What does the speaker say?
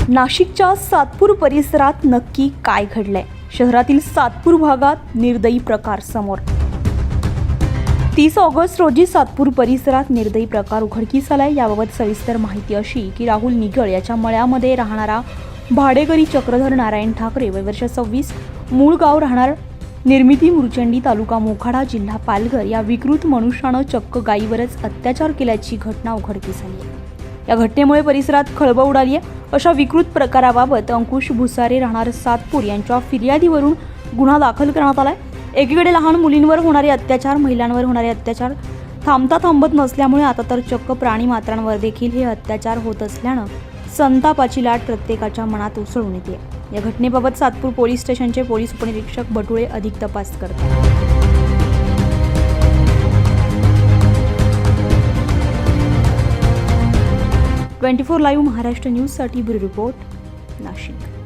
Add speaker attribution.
Speaker 1: नाशिकच्या सातपूर परिसरात नक्की काय घडलंय? शहरातील सातपूर भागात निर्दयी प्रकार समोर। 30 ऑगस्ट रोजी सातपूर परिसरात निर्दयी प्रकार उघडकीस आलाय। याबाबत सविस्तर माहिती अशी की राहुल निगळ याच्या मळ्यामध्ये राहणारा भाडेकरी चक्रधर नारायण ठाकरे वय वर्ष 26, मूळ गाव राहणार निर्मिती मुरचंडी, तालुका मोखाडा, जिल्हा पालघर या विकृत मनुष्यानं चक्क गायीवरच अत्याचार केल्याची घटना उघडकीस आली आहे। या घटनेमुळे परिसरात खळबळ उडाली आहे। अशा विकृत प्रकाराबाबत अंकुश भुसारे राहणार सातपूर यांच्या फिर्यादीवरून गुन्हा दाखल करण्यात आलाय। एकीकडे लहान मुलींवर होणारे अत्याचार, महिलांवर होणारे अत्याचार थांबत नसल्यामुळे आता तर चक्क प्राणी मात्रांवर देखील हे अत्याचार होत असल्यानं संतापाची लाट प्रत्येकाच्या मनात उसळून येते। या घटनेबाबत सातपूर पोलीस स्टेशनचे पोलीस उपनिरीक्षक बटुळे अधिक तपास करतात। 24 लाईव्ह महाराष्ट्र न्यूजसाठी ब्युरो रिपोर्ट, नाशिक।